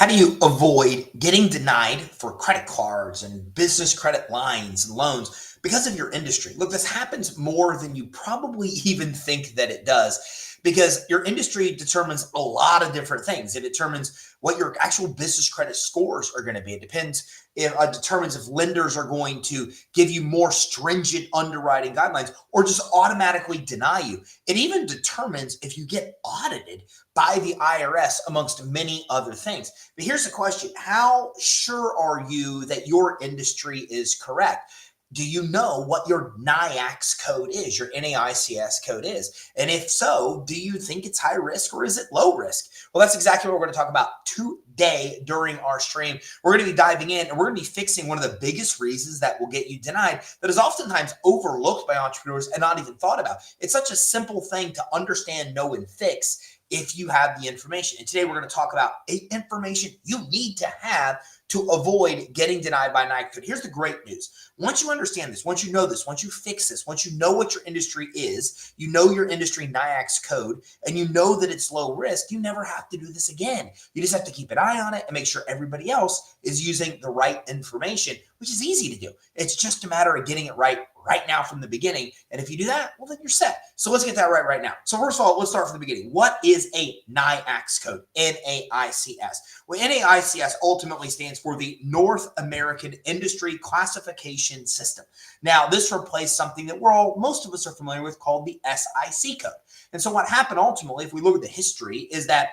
How do you avoid getting denied for credit cards and business credit lines and loans because of your industry? Look, this happens more than you probably even think that it does because your industry determines a lot of different things. It determines what your actual business credit scores are going to be. It depends if determines if lenders are going to give you more stringent underwriting guidelines or just automatically deny you. It even determines if you get audited by the IRS, amongst many other things. But here's the question: how sure are you that your industry is correct? Do you know what your NAICS code is, your NAICS code is? And if so, do you think it's high risk or is it low risk? Well, that's exactly what we're going to talk about today during our stream. We're going to be diving in and we're going to be fixing one of the biggest reasons that will get you denied that is oftentimes overlooked by entrepreneurs and not even thought about. It's such a simple thing to understand, know, and fix if you have the information. And today we're going to talk about 8 information you need to have to avoid getting denied by NAICS. Here's the great news. Once you understand this, once you know this, once you fix this, once you know what your industry is, you know your industry NAICS code, and you know that it's low risk, you never have to do this again. You just have to keep an eye on it and make sure everybody else is using the right information, which is easy to do. It's just a matter of getting it right now from the beginning. And if you do that, well, then you're set. So let's get that right now. So first of all, let's start from the beginning. What is a NAICS code? NAICS. Well, NAICS ultimately stands for the North American Industry Classification System. Now, this replaced something that most of us are familiar with called the SIC code. And so what happened ultimately, if we look at the history, is that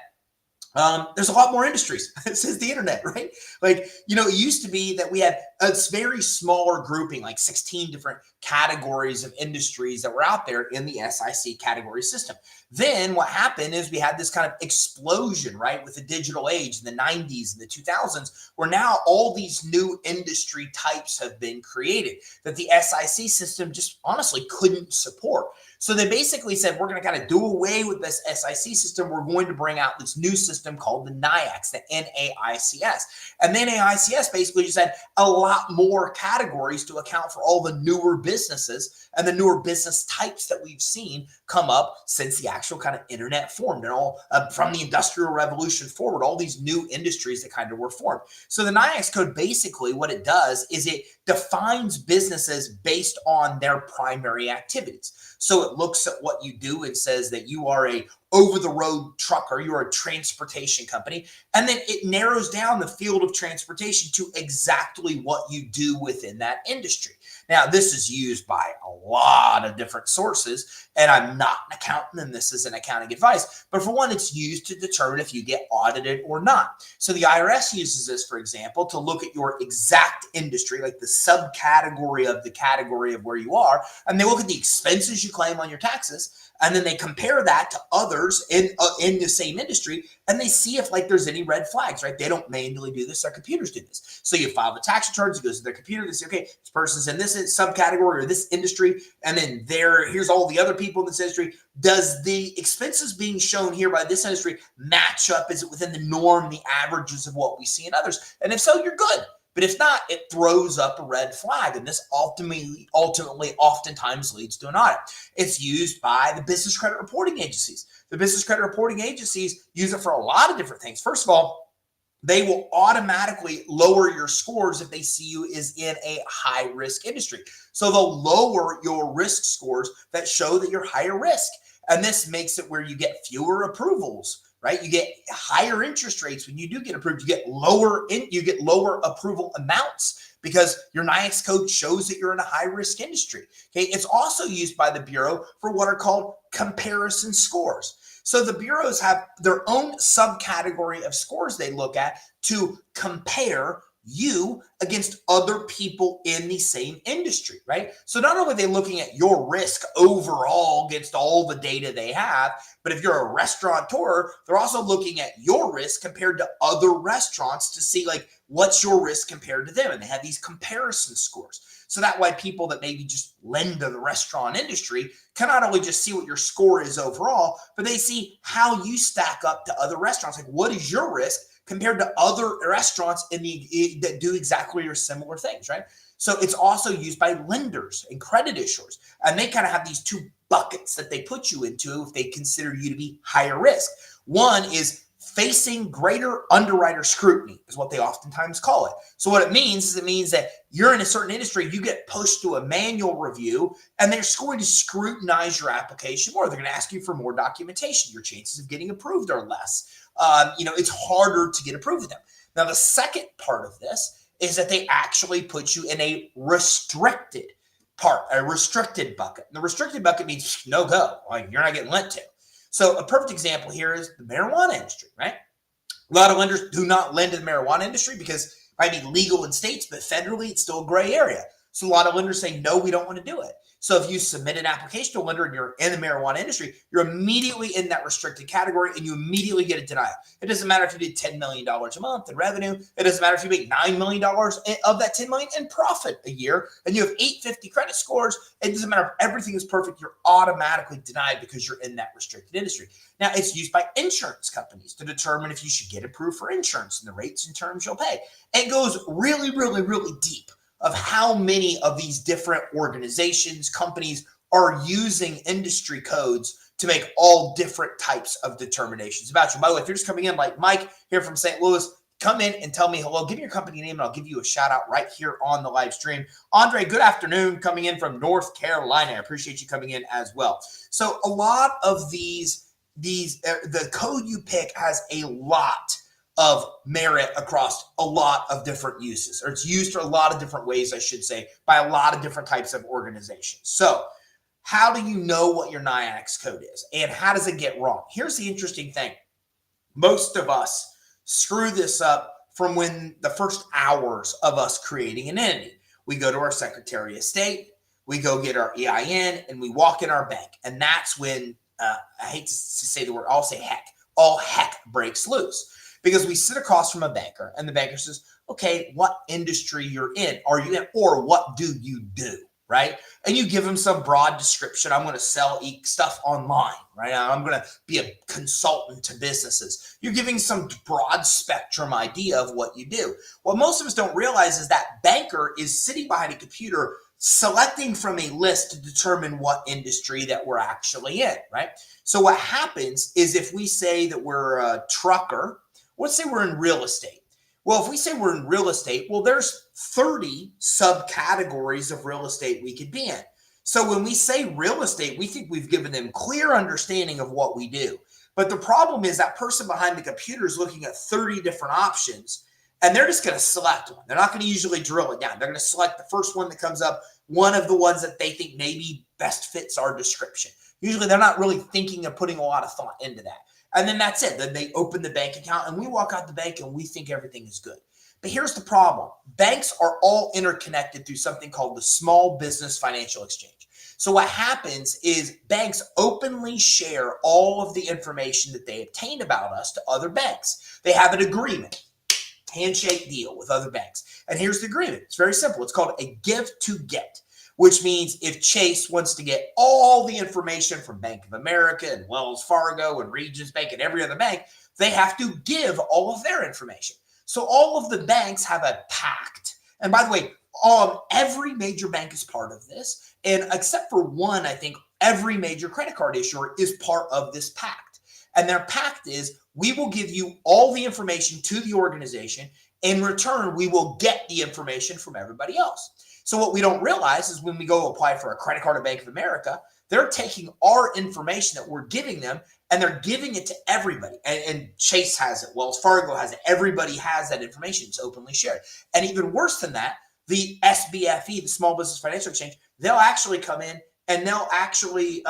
there's a lot more industries since the internet, right? Like, it used to be that we had a very smaller grouping, like 16 different categories of industries that were out there in the SIC category system. Then what happened is we had this kind of explosion, right, with the digital age in the 90s and the 2000s, where now all these new industry types have been created that the SIC system just honestly couldn't support. So they basically said, we're going to kind of do away with this SIC system. We're going to bring out this new system called the NAICS, the NAICS. And then NAICS basically just had a lot more categories to account for all the newer businesses and the newer business types that we've seen come up since the actual kind of internet formed, and all from the Industrial Revolution forward, all these new industries that kind of were formed. So the NAICS code, basically what it does is it defines businesses based on their primary activities. So it looks at what you do and says that you are a over-the-road trucker, you're a transportation company, and then it narrows down the field of transportation to exactly what you do within that industry. Now, this is used by a lot of different sources, and I'm not an accountant, and this isn't accounting advice, but for one, it's used to determine if you get audited or not. So the IRS uses this, for example, to look at your exact industry, like the subcategory of the category of where you are, and they look at the expenses you claim on your taxes, and then they compare that to others in the same industry, and they see if there's any red flags, right? They don't manually do this, our computers do this. So you file the tax returns, it goes to their computer, they say, okay, this person's in this subcategory or this industry, and then here's all the other people in this industry. Does the expenses being shown here by this industry match up? Is it within the norm, the averages of what we see in others? And if so, you're good. But if not, it throws up a red flag, and this ultimately oftentimes leads to an audit. It's used by the business credit reporting agencies. The business credit reporting agencies use it for a lot of different things. First of all, they will automatically lower your scores if they see you is in a high-risk industry. So they'll lower your risk scores that show that you're higher risk. And this makes it where you get fewer approvals, right? You get higher interest rates when you do get approved. You get lower approval amounts because your NAICS code shows that you're in a high-risk industry. Okay, it's also used by the Bureau for what are called comparison scores. So the bureaus have their own subcategory of scores they look at to compare you against other people in the same industry, right? So not only are they looking at your risk overall against all the data they have, but if you're a restaurateur, they're also looking at your risk compared to other restaurants to see what's your risk compared to them. And they have these comparison scores. So that way people that maybe just lend to the restaurant industry can not only just see what your score is overall, but they see how you stack up to other restaurants. Like, what is your risk compared to other restaurants that do exactly or similar things, right? So it's also used by lenders and credit issuers. And they kind of have these two buckets that they put you into if they consider you to be higher risk. One is facing greater underwriter scrutiny is what they oftentimes call it. So what it means is that you're in a certain industry, you get pushed to a manual review, and they're going to scrutinize your application more. They're going to ask you for more documentation. Your chances of getting approved are less. It's harder to get approved with them. Now, the second part of this is that they actually put you in a restricted bucket. And the restricted bucket means no go. Like, you're not getting lent to. So a perfect example here is the marijuana industry, right? A lot of lenders do not lend to the marijuana industry because it might be legal in states, but federally it's still a gray area. So a lot of lenders say, no, we don't want to do it. So if you submit an application to a lender and you're in the marijuana industry, you're immediately in that restricted category and you immediately get a denial. It doesn't matter if you did $10 million a month in revenue. It doesn't matter if you make $9 million of that $10 million in profit a year and you have 850 credit scores. It doesn't matter if everything is perfect. You're automatically denied because you're in that restricted industry. Now, it's used by insurance companies to determine if you should get approved for insurance and the rates and terms you'll pay. It goes really, really, really deep of how many of these different organizations, companies are using industry codes to make all different types of determinations about you. By the way, if you're just coming in like Mike here from St. Louis, come in and tell me hello. Give me your company name and I'll give you a shout out right here on the live stream. Andre, good afternoon, coming in from North Carolina. I appreciate you coming in as well. So a lot of the code you pick has a lot of merit across a lot of different uses, or it's used for a lot of different ways, I should say, by a lot of different types of organizations. So how do you know what your NAICS code is and how does it get wrong? Here's the interesting thing. Most of us screw this up from when the first hours of us creating an entity. We go to our Secretary of State, we go get our EIN, and we walk in our bank. And that's when, I hate to say the word, I'll say heck, all heck breaks loose. Because we sit across from a banker and the banker says, okay, what industry you're in, are you in, or what do you do, right? And you give them some broad description. I'm going to sell stuff online, right? I'm going to be a consultant to businesses. You're giving some broad spectrum idea of what you do. What most of us don't realize is that banker is sitting behind a computer selecting from a list to determine what industry that we're actually in, right? So what happens is if we say that we're a trucker, let's say we're in real estate. Well, if we say we're in real estate, well, there's 30 subcategories of real estate we could be in. So when we say real estate, we think we've given them clear understanding of what we do. But the problem is that person behind the computer is looking at 30 different options and they're just going to select one. They're not going to usually drill it down. They're going to select the first one that comes up, one of the ones that they think maybe best fits our description. Usually they're not really thinking of putting a lot of thought into that. And then that's it. Then they open the bank account and we walk out the bank and we think everything is good. But here's the problem. Banks are all interconnected through something called the Small Business Financial Exchange. So what happens is banks openly share all of the information that they obtain about us to other banks. They have an agreement, handshake deal with other banks. And here's the agreement. It's very simple. It's called a give to get, which means if Chase wants to get all the information from Bank of America and Wells Fargo and Regions Bank and every other bank, they have to give all of their information. So all of the banks have a pact. And by the way, every major bank is part of this. And except for one, I think every major credit card issuer is part of this pact. And their pact is we will give you all the information to the organization. In return, we will get the information from everybody else. So what we don't realize is when we go apply for a credit card at Bank of America, they're taking our information that we're giving them and they're giving it to everybody. And Chase has it, Wells Fargo has it. Everybody has that information. It's openly shared. And even worse than that, the SBFE, the Small Business Financial Exchange, they'll actually come in and they'll actually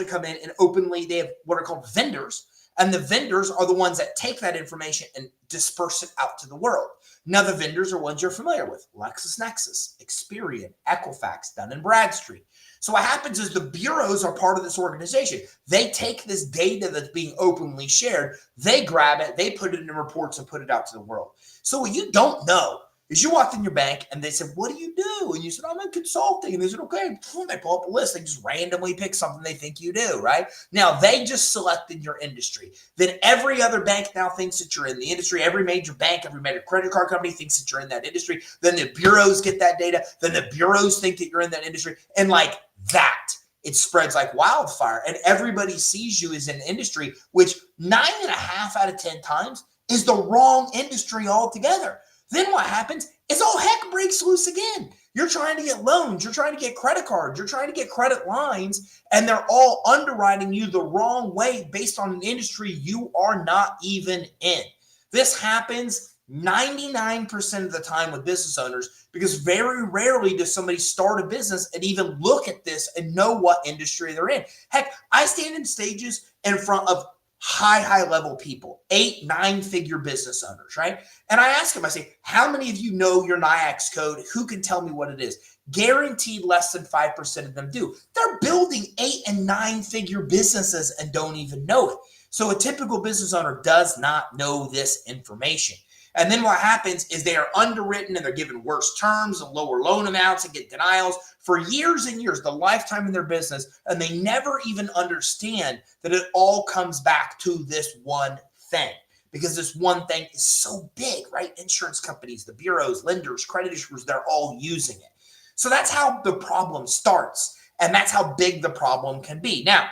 come in and openly, they have what are called vendors. And the vendors are the ones that take that information and disperse it out to the world. Now, the vendors are ones you're familiar with: LexisNexis, Experian, Equifax, Dun & Bradstreet. So what happens is the bureaus are part of this organization. They take this data that's being openly shared, they grab it, they put it in reports and put it out to the world. So what you don't know is you walked in your bank and they said, what do you do? And you said, I'm in consulting. And they said, okay. They pull up a list. They just randomly pick something they think you do, right? Now, they just selected your industry. Then every other bank now thinks that you're in the industry. Every major bank, every major credit card company thinks that you're in that industry. Then the bureaus get that data. Then the bureaus think that you're in that industry. And like that, it spreads like wildfire. And everybody sees you as an industry, which 9.5 out of 10 times is the wrong industry altogether. Then what happens is all heck breaks loose again. You're trying to get loans, you're trying to get credit cards, you're trying to get credit lines, and they're all underwriting you the wrong way based on an industry you are not even in. This happens 99% of the time with business owners because very rarely does somebody start a business and even look at this and know what industry they're in. Heck, I stand in stages in front of high level people, 8, 9-figure business owners, right? And I ask them, I say, how many of you know your NAICS code? Who can tell me what it is? Guaranteed less than 5% of them do. They're building 8 and 9-figure businesses and don't even know it. So a typical business owner does not know this information. And then what happens is they are underwritten and they're given worse terms and lower loan amounts and get denials for years and years, the lifetime of their business, and they never even understand that it all comes back to this one thing. Because this one thing is so big, right? Insurance companies, the bureaus, lenders, credit issuers, they're all using it. So that's how the problem starts, and that's how big the problem can be. Now,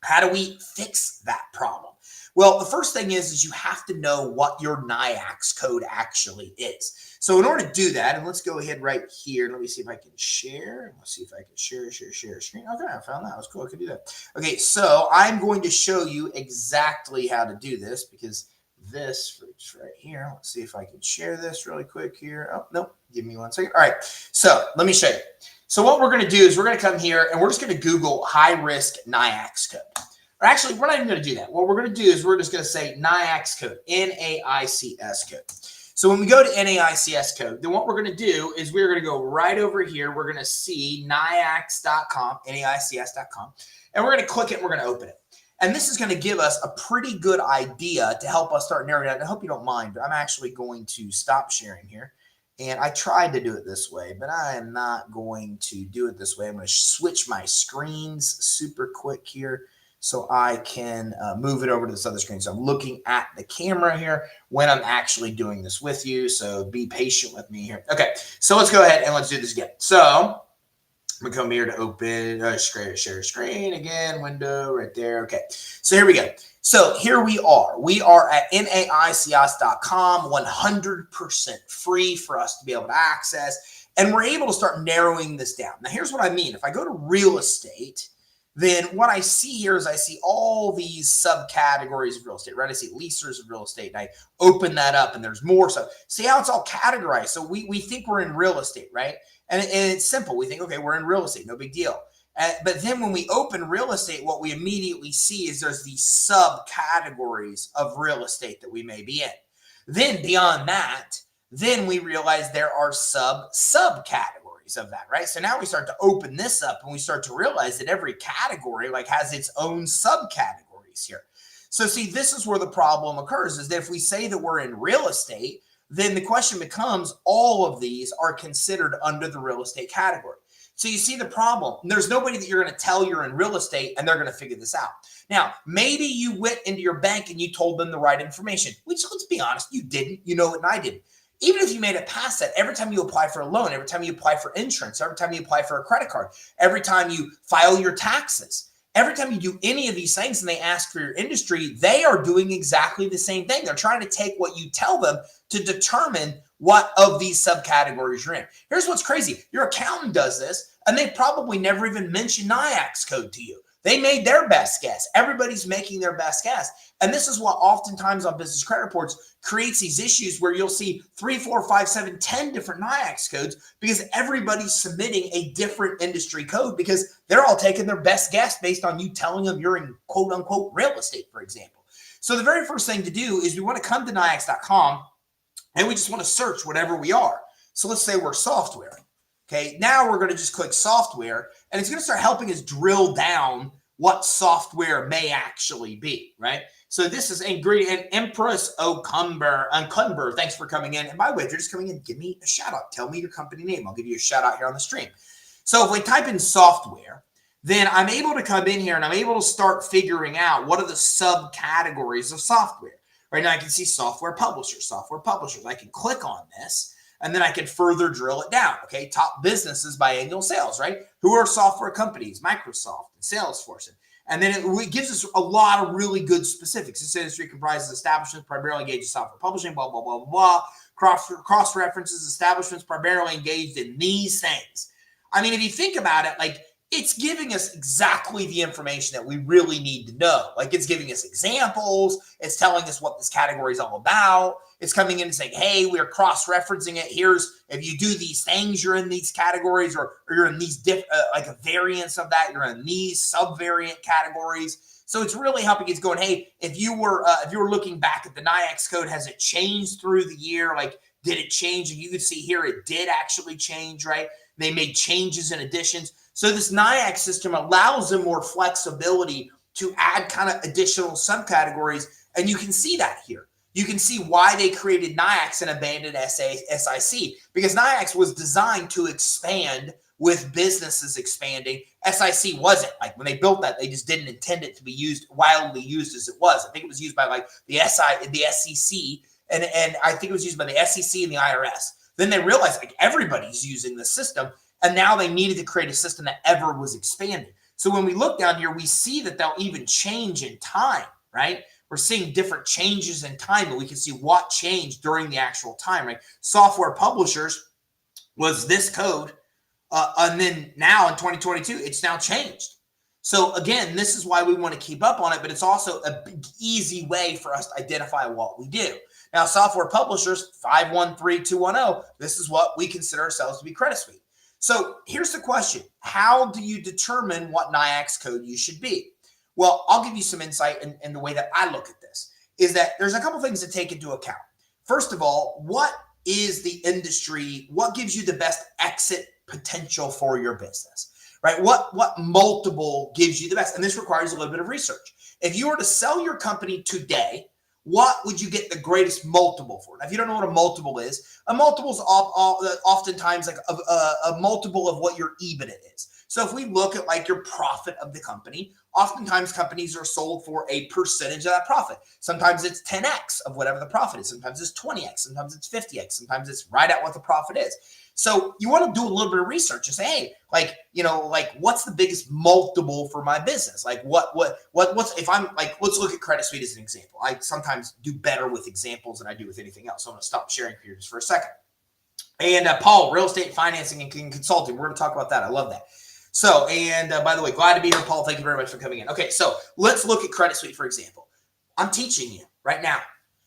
how do we fix that problem? Well, the first thing is you have to know what your NAICS code actually is. So in order to do that, and let's go ahead right here. Let me see if I can share. Let's see if I can share screen. Okay, I found that. That was cool. I could do that. Okay, so I'm going to show you exactly how to do this because this right here. Let's see if I can share this really quick here. Oh, nope. Give me 1 second. All right. So let me show you. So what we're going to do is we're going to come here and we're just going to Google high-risk NAICS code. Or actually, we're not even going to do that. What we're going to do is we're just going to say NAICS code, NAICS code. So when we go to NAICS code, then what we're going to do is we're going to go right over here. We're going to see NAICS.com, NAICS.com, and we're going to click it and we're going to open it. And this is going to give us a pretty good idea to help us start narrowing it out. I hope you don't mind, but I'm actually going to stop sharing here. And I tried to do it this way, but I am not going to do it this way. I'm going to switch my screens super quick here so I can move it over to this other screen. So I'm looking at the camera here when I'm actually doing this with you. So be patient with me here. Okay, so let's go ahead and let's do this again. So I'm going to come here to open, share screen again, window right there. Okay, so here we go. So here we are. We are at NAICS.com, 100% free for us to be able to access. And we're able to start narrowing this down. Now, here's what I mean. If I go to real estate, then what I see here is I see all these subcategories of real estate, right? I see leasers of real estate, and I open that up, and there's more. So see how it's all categorized. So we think we're in real estate, right? And it's simple. We think, okay, we're in real estate, no big deal. But then when we open real estate, what we immediately see is there's these subcategories of real estate that we may be in. Then beyond that, then we realize there are subcategories of that, right? So now we start to open this up and we start to realize that every category like has its own subcategories here. So see, this is where the problem occurs, is that if we say that we're in real estate, then the question becomes all of these are considered under the real estate category. So you see the problem. There's nobody that you're going to tell you're in real estate and they're going to figure this out. Now, maybe you went into your bank and you told them the right information, which, let's be honest, you didn't. You know it and I didn't. Even if you made it past that, every time you apply for a loan, every time you apply for insurance, every time you apply for a credit card, every time you file your taxes, every time you do any of these things and they ask for your industry, they are doing exactly the same thing. They're trying to take what you tell them to determine what of these subcategories you're in. Here's what's crazy. Your accountant does this, and they probably never even mentioned NAICS code to you. They made their best guess. Everybody's making their best guess. And this is what oftentimes on business credit reports creates these issues where you'll see 3, 4, 5, 7, 10 different NAICS codes because everybody's submitting a different industry code because they're all taking their best guess based on you telling them you're in quote unquote real estate, for example. So the very first thing to do is we want to come to NAICS.com and we just want to search whatever we are. So let's say we're software. Okay, now we're going to just click software, and it's going to start helping us drill down what software may actually be, right? So this is ingredient Empress O'Cumber. Thanks for coming in. And by the way, if you're just coming in, give me a shout out. Tell me your company name. I'll give you a shout out here on the stream. So if we type in software, then I'm able to come in here and I'm able to start figuring out what are the subcategories of software. Right now I can see software publishers. I can click on this. And then I can further drill it down. Okay, top businesses by annual sales, right? Who are software companies? Microsoft and Salesforce. And then it gives us a lot of really good specifics. This industry comprises establishments primarily engaged in software publishing, blah, blah, blah, blah. Cross references establishments primarily engaged in these things. I mean, if you think about it, like, it's giving us exactly the information that we really need to know. Like, it's giving us examples. It's telling us what this category is all about. It's coming in and saying, hey, we're cross-referencing it. Here's, if you do these things, you're in these categories, or you're in these, like a variance of that, you're in these sub-variant categories. So it's really helping us going, hey, if you were looking back at the NAICS code, has it changed through the year? Like, did it change? And you can see here, it did actually change, right? They made changes and additions. So this NAICS system allows them more flexibility to add kind of additional subcategories. And you can see that here. You can see why they created NAICS and abandoned SIC, because NAICS was designed to expand with businesses expanding. SIC wasn't. Like, when they built that, they just didn't intend it to be widely used as it was. I think it was used by like the SEC, and I think it was used by the SEC and the IRS. Then they realized, like, everybody's using this system, and now they needed to create a system that ever was expanding. So when we look down here, we see that they'll even change in time, right? We're seeing different changes in time, but we can see what changed during the actual time, right? Software publishers was this code, and then now in 2022, it's now changed. So again, this is why we want to keep up on it, but it's also a big, easy way for us to identify what we do. Now, software publishers, 513210, this is what we consider ourselves to be Credit Suite. So here's the question. How do you determine what NAICS code you should be? Well, I'll give you some insight in the way that I look at this, is that there's a couple things to take into account. First of all, what is the industry? What gives you the best exit potential for your business, right? What multiple gives you the best? And this requires a little bit of research. If you were to sell your company today, what would you get the greatest multiple for? Now, if you don't know what a multiple is oftentimes like a multiple of what your EBITDA is. So if we look at like your profit of the company, oftentimes companies are sold for a percentage of that profit. Sometimes it's 10x of whatever the profit is. Sometimes it's 20x. Sometimes it's 50x. Sometimes it's right at what the profit is. So you want to do a little bit of research and say, hey, like, you know, like, what's the biggest multiple for my business? Like, what's if I'm like, let's look at Credit Suite as an example. I sometimes do better with examples than I do with anything else. So I'm going to stop sharing here just for a second. And Paul, real estate financing and consulting. We're going to talk about that. I love that. So, and by the way, glad to be here, Paul. Thank you very much for coming in. Okay, so let's look at Credit Suite, for example. I'm teaching you right now.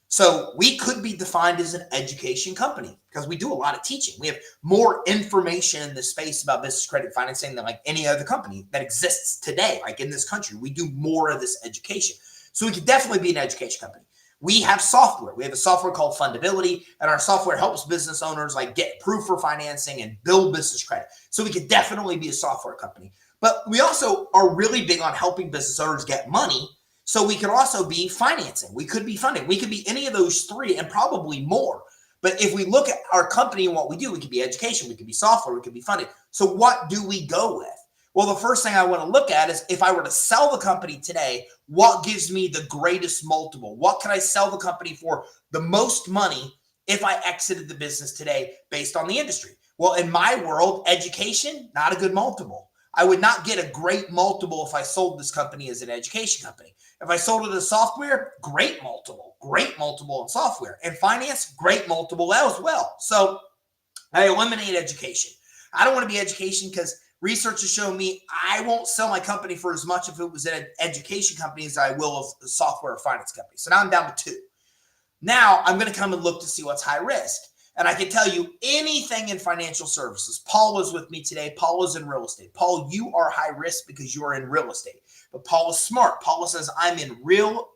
So we could be defined as an education company because we do a lot of teaching. We have more information in this space about business credit financing than like any other company that exists today. Like in this country, we do more of this education. So we could definitely be an education company. We have software. We have a software called Fundability, and our software helps business owners like get approved for financing and build business credit. So we could definitely be a software company. But we also are really big on helping business owners get money. So we could also be financing. We could be funding. We could be any of those three and probably more. But if we look at our company and what we do, we could be education, we could be software, we could be funding. So what do we go with? Well, the first thing I want to look at is if I were to sell the company today, what gives me the greatest multiple? What can I sell the company for the most money if I exited the business today based on the industry? Well, in my world, education, not a good multiple. I would not get a great multiple if I sold this company as an education company. If I sold it as software, great multiple in software. And finance, great multiple as well. So I eliminate education. I don't want to be education because research has shown me I won't sell my company for as much if it was an education company as I will of a software or finance company. So now I'm down to 2. Now I'm going to come and look to see what's high risk. And I can tell you anything in financial services. Paul is with me today. Paul is in real estate. Paul, you are high risk because you are in real estate. But Paul is smart. Paul says, I'm in real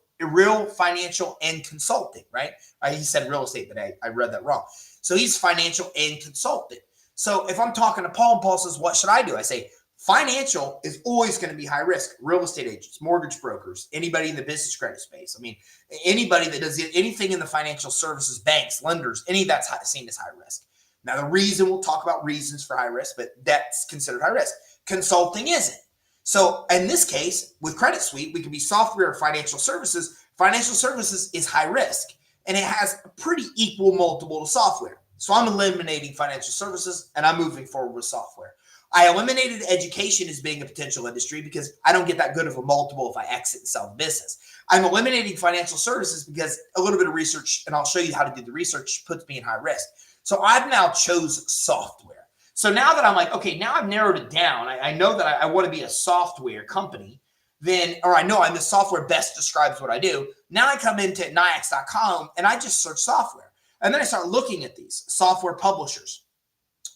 financial and consulting, right? He said real estate, but I read that wrong. So he's financial and consulting. So if I'm talking to Paul and Paul says, what should I do? I say, financial is always going to be high risk. Real estate agents, mortgage brokers, anybody in the business credit space. I mean, anybody that does anything in the financial services, banks, lenders, any of that's seen as high risk. Now, the reason, we'll talk about reasons for high risk, but that's considered high risk. Consulting isn't. So in this case, with Credit Suite, we can be software or financial services. Financial services is high risk, and it has a pretty equal multiple to software. So I'm eliminating financial services, and I'm moving forward with software. I eliminated education as being a potential industry because I don't get that good of a multiple if I exit and sell the business. I'm eliminating financial services because a little bit of research, and I'll show you how to do the research, puts me in high risk. So I've now chose software. So now that I'm like, okay, now I've narrowed it down. I know that I want to be a software company. Then, or I know I'm the software best describes what I do. Now I come into NAICS.com and I just search software. And then I start looking at these software publishers,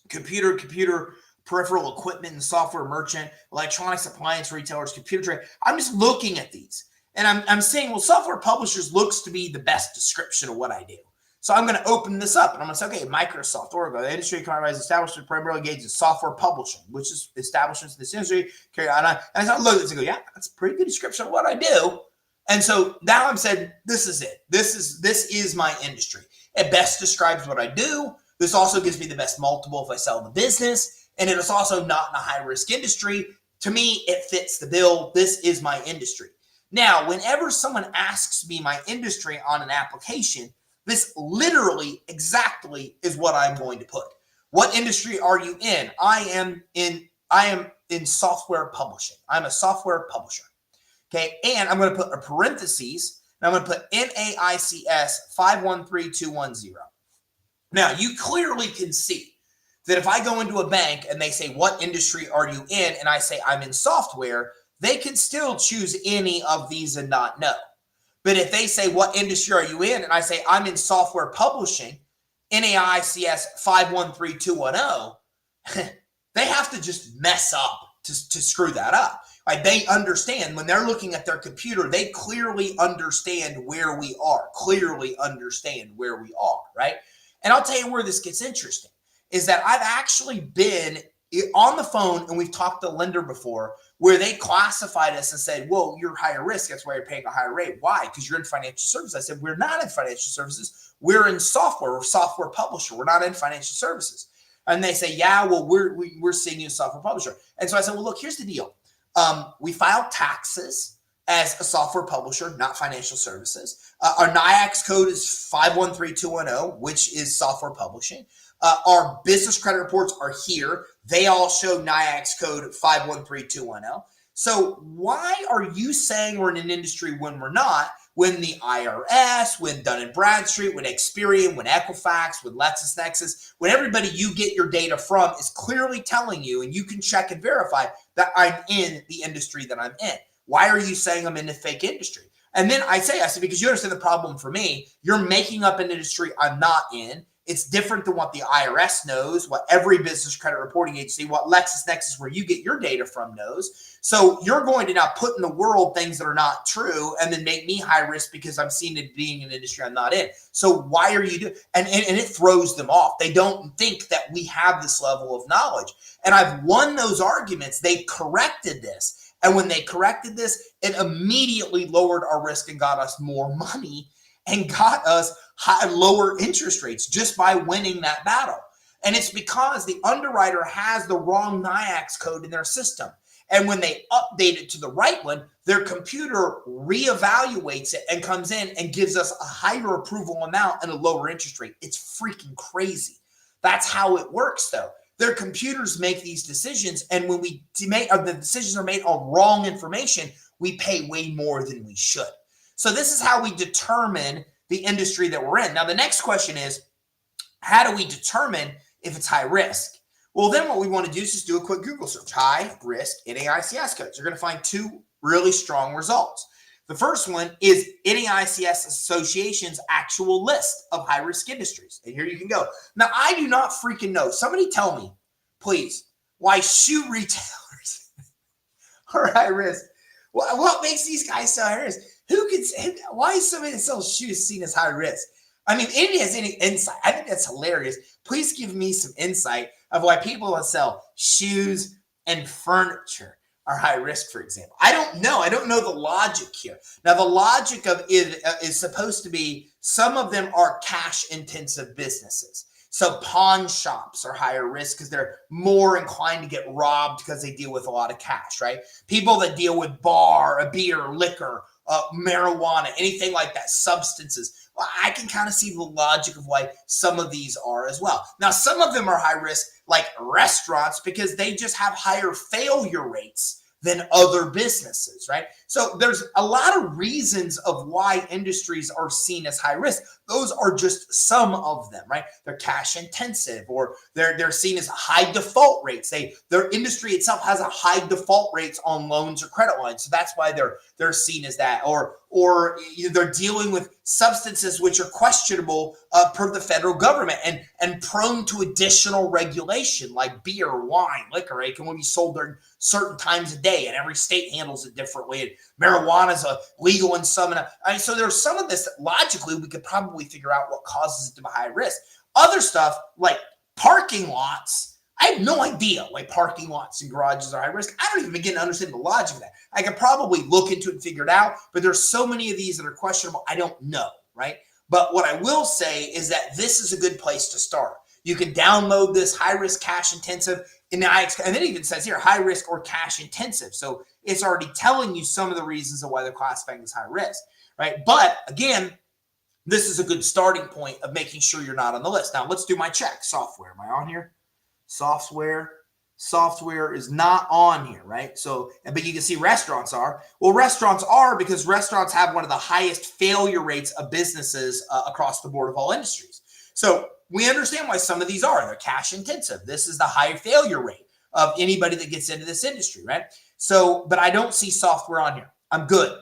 computer peripheral equipment and software merchant, electronics appliance retailers, computer trade. I'm just looking at these and I'm saying, well, software publishers looks to be the best description of what I do. So I'm going to open this up and I'm going to say, okay, Microsoft, Oracle, the industry economy is established primarily engaged in software publishing, which is establishments in this industry. And I start looking at this and go, yeah, that's a pretty good description of what I do. And so now I'm saying, this is it. This is my industry. It best describes what I do. This also gives me the best multiple if I sell the business. And it is also not in a high risk industry. To me, it fits the bill. This is my industry. Now, whenever someone asks me my industry on an application, this literally exactly is what I'm going to put. What industry are you in? I am in software publishing. I'm a software publisher. Okay. And I'm going to put a parentheses and I'm going to put NAICS 513210. Now you clearly can see that if I go into a bank and they say, what industry are you in? And I say, I'm in software, they can still choose any of these and not know. But if they say, what industry are you in? And I say, I'm in software publishing, NAICS 513210, they have to just mess up to screw that up. Right? They understand when they're looking at their computer, they clearly understand where we are, right? And I'll tell you where this gets interesting is that I've actually been on the phone and we've talked to a lender before where they classified us and said, well, you're higher risk. That's why you're paying a higher rate. Why? Because you're in financial services. I said, we're not in financial services. We're in software. We're a software publisher. We're not in financial services. And they say, yeah, well, we're seeing you as a software publisher. And so I said, well, look, here's the deal. We file taxes as a software publisher, not financial services. Our NAICS code is 513210, which is software publishing. Our business credit reports are here. They all show NAICS code 513210. So why are you saying we're in an industry when we're not, when the IRS, when Dun & Bradstreet, when Experian, when Equifax, when LexisNexis, when everybody you get your data from is clearly telling you, and you can check and verify that I'm in the industry that I'm in? Why are you saying I'm in a fake industry? And then I said, because you understand the problem for me, you're making up an industry I'm not in. It's different than what the IRS knows, what every business credit reporting agency, what LexisNexis, where you get your data from, knows. So you're going to now put in the world things that are not true and then make me high risk because I'm seen it being an industry I'm not in. So why are you doing? And it throws them off. They don't think that we have this level of knowledge. And I've won those arguments. They corrected this. And when they corrected this, it immediately lowered our risk and got us more money and got us lower interest rates just by winning that battle. And it's because the underwriter has the wrong NAICS code in their system. And when they update it to the right one, their computer reevaluates it and comes in and gives us a higher approval amount and a lower interest rate. It's freaking crazy. That's how it works, though. Their computers make these decisions. And when the decisions are made on wrong information, we pay way more than we should. So this is how we determine the industry that we're in. Now, the next question is, how do we determine if it's high risk? Well, then what we want to do is just do a quick Google search, high risk NAICS codes. You're going to find two really strong results. The first one is NAICS Association's actual list of high risk industries. And here you can go. Now, I do not freaking know. Somebody tell me, please, why shoe retailers are high risk. What makes these guys so high risk? Why is somebody that sells shoes seen as high risk? I mean, if anybody has any insight, I think that's hilarious. Please give me some insight of why people that sell shoes and furniture are high risk, for example. I don't know. I don't know the logic here. Now, the logic of it is supposed to be some of them are cash intensive businesses. So pawn shops are higher risk because they're more inclined to get robbed because they deal with a lot of cash, right? People that deal with beer, liquor, marijuana, anything like that, substances, Well, I can kind of see the logic of why some of these are as well. Now, some of them are high risk, like restaurants, because they just have higher failure rates than other businesses, right? So there's a lot of reasons of why industries are seen as high risk. Those are just some of them, right? They're cash intensive, or they're seen as high default rates. Their industry itself has a high default rates on loans or credit lines, so that's why they're seen as that. Or they're dealing with substances which are questionable per the federal government and prone to additional regulation, like beer, wine, liquor. Right? It can only be sold during certain times a day, and every state handles it differently. And marijuana is legal in some. So there's some of this that logically we could probably figure out what causes it to be high risk. Other stuff like parking lots, I have no idea why parking lots and garages are high risk. I don't even begin to understand the logic of that. I could probably look into it and figure it out, but there's so many of these that are questionable. I don't know, right? But what I will say is that this is a good place to start. You can download this high risk, cash intensive, and it even says here high risk or cash intensive. So it's already telling you some of the reasons of why they're classifying as high risk, right? But again, this is a good starting point of making sure you're not on the list. Now let's do my check. Software, am I on here? Software is not on here, right? So, but you can see restaurants are. Well, restaurants are because restaurants have one of the highest failure rates of businesses across the board of all industries. So we understand why some of these are. They're cash intensive. This is the high failure rate of anybody that gets into this industry, right? So, but I don't see software on here. I'm good.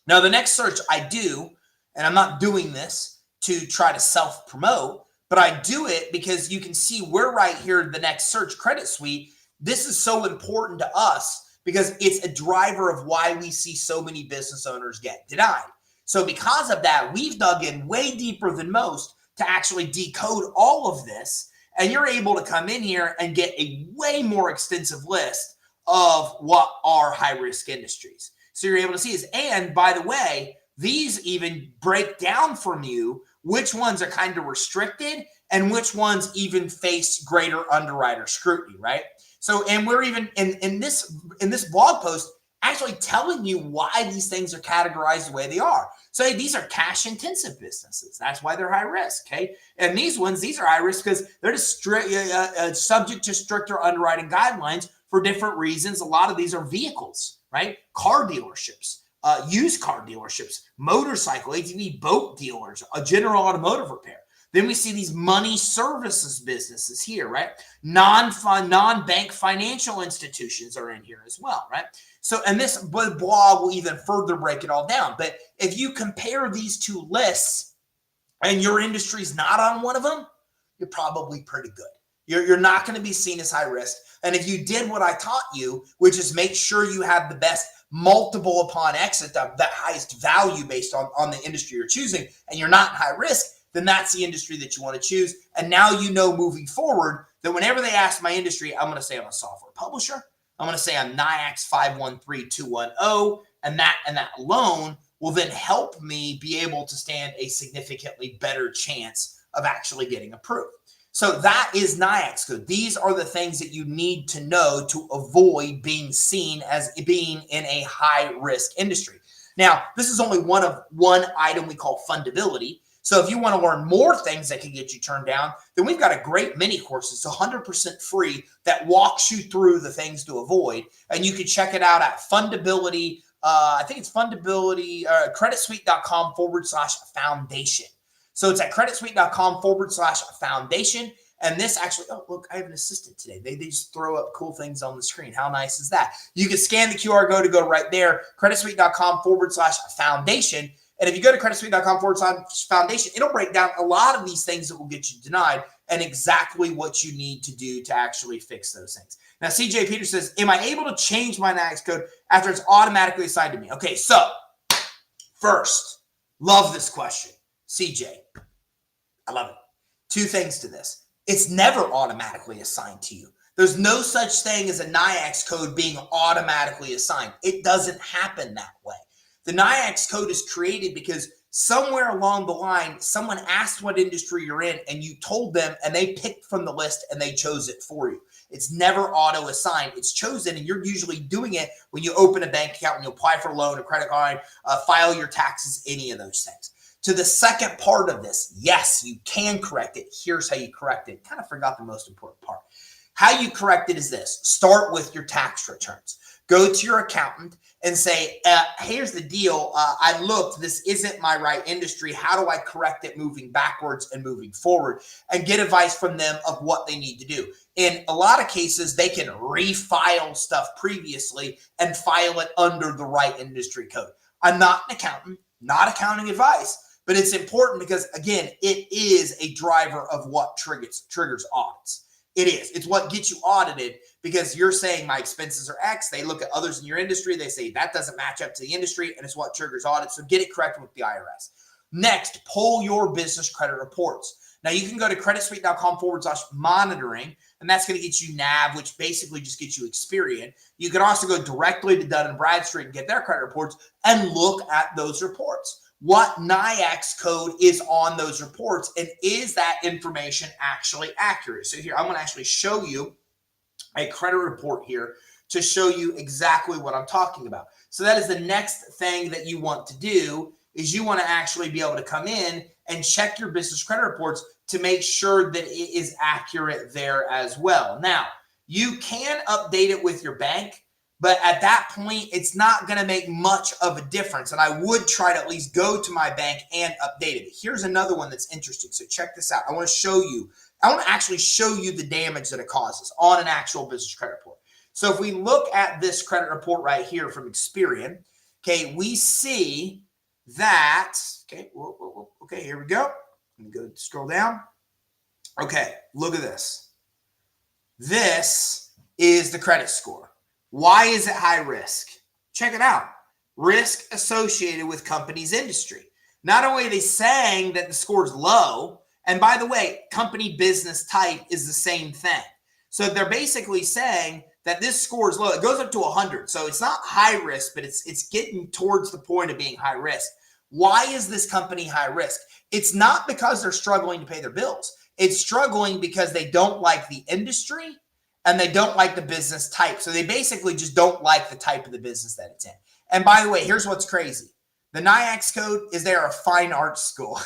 Now, the next search I do, and I'm not doing this to try to self-promote, but I do it because you can see we're right here, the next search, Credit Suite. This is so important to us because it's a driver of why we see so many business owners get denied. So because of that, we've dug in way deeper than most to actually decode all of this. And you're able to come in here and get a way more extensive list of what are high-risk industries. So you're able to see this. And by the way, these even break down from you which ones are kind of restricted and which ones even face greater underwriter scrutiny, right? So, and we're even in this blog post actually telling you why these things are categorized the way they are. So hey, these are cash intensive businesses. That's why they're high risk, okay? And these are high risk because they're just subject to stricter underwriting guidelines for different reasons. A lot of these are vehicles, right? Car dealerships. Used car dealerships, motorcycle, ATV, boat dealers, a general automotive repair. Then we see these money services businesses here, right? Non-bank financial institutions are in here as well, right? So, and this blog will even further break it all down. But if you compare these two lists and your industry's not on one of them, you're probably pretty good. You're not going to be seen as high risk. And if you did what I taught you, which is make sure you have the best multiple upon exit, the highest value based on the industry you're choosing, and you're not high risk, then that's the industry that you want to choose. And now you know moving forward that whenever they ask my industry, I'm going to say I'm a software publisher. I'm going to say I'm NAICS 513210, and that alone will then help me be able to stand a significantly better chance of actually getting approved. So that is NAICS code. These are the things that you need to know to avoid being seen as being in a high-risk industry. Now, this is only one item we call fundability. So if you want to learn more things that can get you turned down, then we've got a great mini course. It's 100% free that walks you through the things to avoid. And you can check it out at fundability. I think it's fundability, creditsuite.com/foundation. So it's at creditsuite.com/foundation. And this actually, oh, look, I have an assistant today. They just throw up cool things on the screen. How nice is that? You can scan the QR code to go right there, creditsuite.com/foundation. And if you go to creditsuite.com/foundation, it'll break down a lot of these things that will get you denied and exactly what you need to do to actually fix those things. Now, CJ Peter says, am I able to change my NAICS code after it's automatically assigned to me? Okay, so first, love this question. CJ, I love it. Two things to this. It's never automatically assigned to you. There's no such thing as a NAICS code being automatically assigned. It doesn't happen that way. The NAICS code is created because somewhere along the line, someone asked what industry you're in and you told them and they picked from the list and they chose it for you. It's never auto-assigned. It's chosen, and you're usually doing it when you open a bank account, when you apply for a loan, a credit card, file your taxes, any of those things. to the second part of this. Yes, you can correct it. Here's how you correct it. Kind of forgot the most important part. How you correct it is this. Start with your tax returns. Go to your accountant and say, here's the deal. I looked, this isn't my right industry. How do I correct it moving backwards and moving forward? And get advice from them of what they need to do. In a lot of cases, they can refile stuff previously and file it under the right industry code. I'm not an accountant, not accounting advice, but it's important because, again, it is a driver of what triggers audits. It is. It's what gets you audited because you're saying my expenses are X. They look at others in your industry. They say that doesn't match up to the industry, and it's what triggers audits. So get it correct with the IRS. Next, pull your business credit reports. Now, you can go to creditsuite.com/monitoring, and that's going to get you NAV, which basically just gets you Experian. You can also go directly to Dun & Bradstreet and get their credit reports and look at those reports. What NAICS code is on those reports, and is that information actually accurate? So here, I'm going to actually show you a credit report here to show you exactly what I'm talking about. So that is the next thing that you want to do, is you want to actually be able to come in and check your business credit reports to make sure that it is accurate there as well. Now, you can update it with your bank, but at that point, it's not going to make much of a difference. And I would try to at least go to my bank and update it. Here's another one that's interesting. So check this out. I want to actually show you the damage that it causes on an actual business credit report. So if we look at this credit report right here from Experian, okay, we see that, okay, here we go. Let me go scroll down. Okay, look at this. This is the credit score. Why is it high risk? Check it out. Risk associated with company's industry. Not only are they saying that the score is low, and by the way, company business type is the same thing. So they're basically saying that this score is low. It goes up to 100. So it's not high risk, but it's getting towards the point of being high risk. Why is this company high risk? It's not because they're struggling to pay their bills. It's struggling because they don't like the industry and they don't like the business type. So they basically just don't like the type of the business that it's in. And by the way, here's what's crazy. The NAICS code is they're a fine arts school.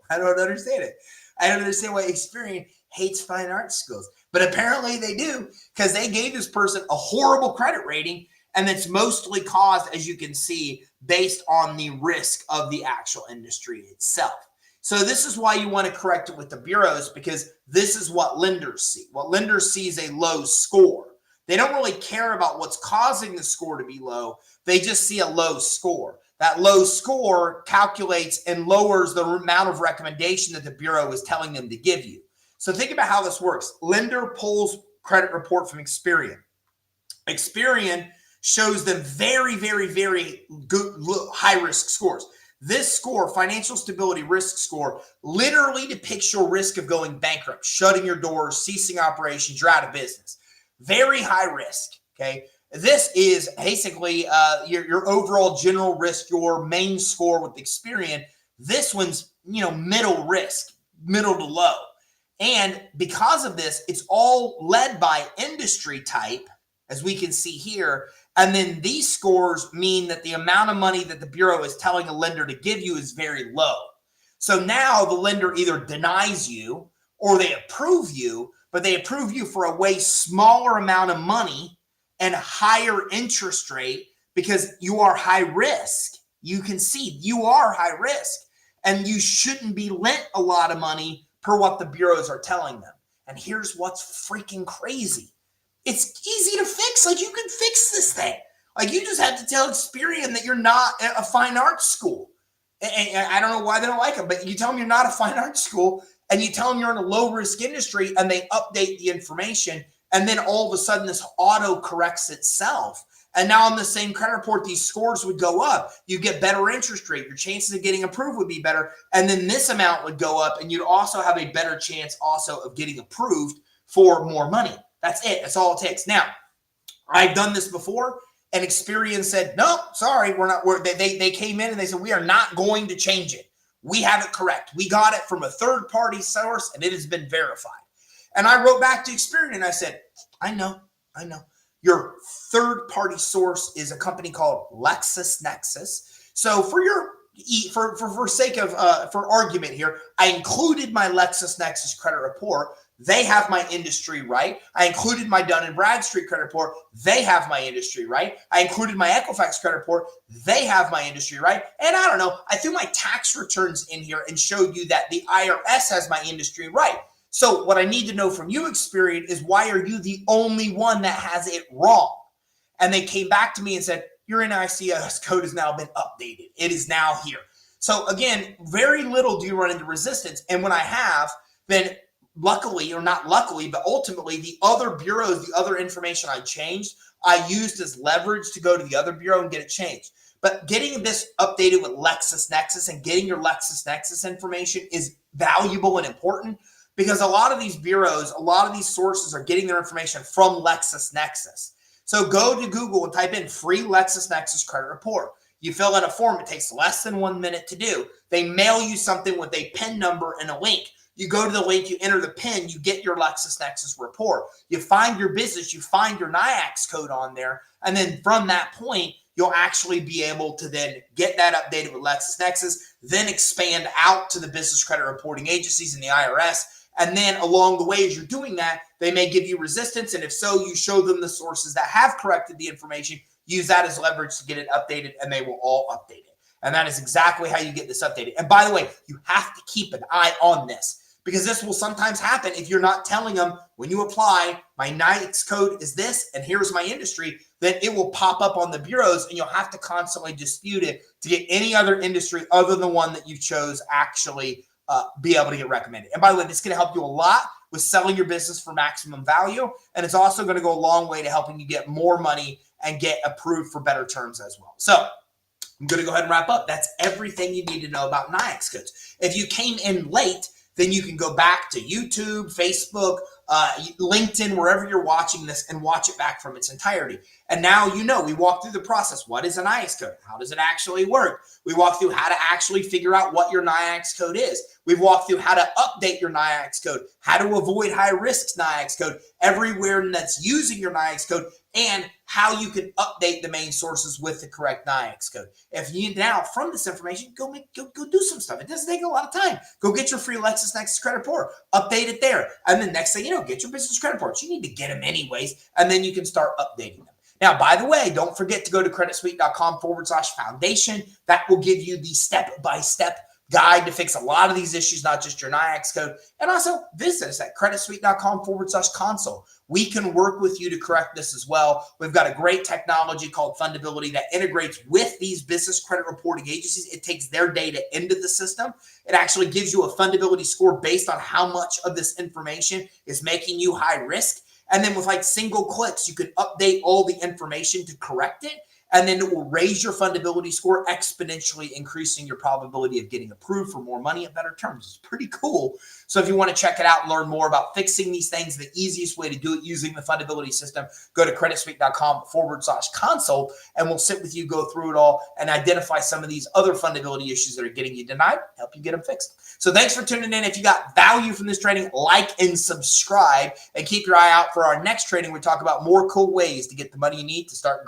I don't understand it. I don't understand why Experian hates fine arts schools. But apparently they do, because they gave this person a horrible credit rating, and it's mostly caused, as you can see, based on the risk of the actual industry itself. So this is why you want to correct it with the bureaus, because this is what lenders see. What lenders see is a low score. They don't really care about what's causing the score to be low. They just see a low score. That low score calculates and lowers the amount of recommendation that the bureau is telling them to give you. So think about how this works. Lender pulls credit report from Experian. Experian shows them very, very, very good high-risk scores. This score, financial stability risk score, literally depicts your risk of going bankrupt, shutting your doors, ceasing operations, you're out of business. Very high risk, okay? This is basically your overall general risk, your main score with Experian. This one's, middle risk, middle to low. And because of this, it's all led by industry type, as we can see here. And then these scores mean that the amount of money that the bureau is telling a lender to give you is very low. So now the lender either denies you or they approve you, but they approve you for a way smaller amount of money and higher interest rate because you are high risk. You can see you are high risk and you shouldn't be lent a lot of money per what the bureaus are telling them. And here's what's freaking crazy. It's easy to fix. Like, you can fix this thing. Like, you just have to tell Experian that you're not a fine arts school. And I don't know why they don't like it, but you tell them you're not a fine arts school and you tell them you're in a low risk industry and they update the information. And then all of a sudden this auto corrects itself. And now on the same credit report, these scores would go up. You get better interest rate. Your chances of getting approved would be better. And then this amount would go up. And you'd also have a better chance also of getting approved for more money. That's it. That's all it takes. Now, I've done this before, and Experian said, no, sorry, they came in and they said, we are not going to change it. We have it correct. We got it from a third-party source, and it has been verified. And I wrote back to Experian, and I said, I know. Your third-party source is a company called LexisNexis. So for your for sake of for argument here, I included my LexisNexis credit report. They have my industry right. I included my Dun & Bradstreet credit report. They have my industry right. I included my Equifax credit report. They have my industry right. And I don't know, I threw my tax returns in here and showed you that the IRS has my industry right. So what I need to know from you, Experian, is why are you the only one that has it wrong? And they came back to me and said, your NAICS code has now been updated. It is now here. So again, very little do you run into resistance. And when I have, then luckily, or not luckily, but ultimately the other bureaus, the other information I changed, I used as leverage to go to the other bureau and get it changed. But getting this updated with LexisNexis and getting your LexisNexis information is valuable and important because a lot of these bureaus, a lot of these sources are getting their information from LexisNexis. So go to Google and type in free LexisNexis credit report. You fill out a form. It takes less than 1 minute to do. They mail you something with a PIN number and a link. You go to the link, you enter the PIN, you get your LexisNexis report. You find your business, you find your NAICS code on there, and then from that point, you'll actually be able to then get that updated with LexisNexis, then expand out to the business credit reporting agencies and the IRS. And then along the way, as you're doing that, they may give you resistance. And if so, you show them the sources that have corrected the information, use that as leverage to get it updated, and they will all update it. And that is exactly how you get this updated. And by the way, you have to keep an eye on this, because this will sometimes happen if you're not telling them when you apply, my NAICS code is this, and here's my industry, then it will pop up on the bureaus, and you'll have to constantly dispute it to get any other industry other than the one that you chose actually be able to get recommended. And by the way, this is going to help you a lot with selling your business for maximum value, and it's also going to go a long way to helping you get more money and get approved for better terms as well. So I'm going to go ahead and wrap up. That's everything you need to know about NAICS codes. If you came in late, then you can go back to YouTube, Facebook, LinkedIn, wherever you're watching this, and watch it back from its entirety. And now you know, we walk through the process. What is a NAICS code? How does it actually work? We walk through how to actually figure out what your NAICS code is. We've walked through how to update your NAICS code, how to avoid high-risk NAICS code, everywhere that's using your NAICS code, and how you can update the main sources with the correct NAICS code. If you now, from this information, go do some stuff. It doesn't take a lot of time. Go get your free LexisNexis credit report, update it there, and then next thing you know, get your business credit reports. You need to get them anyways, and then you can start updating them. Now, by the way, don't forget to go to creditsuite.com/foundation. That will give you the step-by-step guide to fix a lot of these issues, not just your NAICS code. And also visit us at creditsuite.com/console. We can work with you to correct this as well. We've got a great technology called Fundability that integrates with these business credit reporting agencies. It takes their data into the system. It actually gives you a fundability score based on how much of this information is making you high risk. And then with like single clicks, you can update all the information to correct it. And then it will raise your fundability score, exponentially increasing your probability of getting approved for more money at better terms. It's pretty cool. So if you want to check it out and learn more about fixing these things, the easiest way to do it using the fundability system, go to creditsuite.com/console, and we'll sit with you, go through it all, and identify some of these other fundability issues that are getting you denied, help you get them fixed. So thanks for tuning in. If you got value from this training, like and subscribe, and keep your eye out for our next training. We talk about more cool ways to get the money you need to start growing.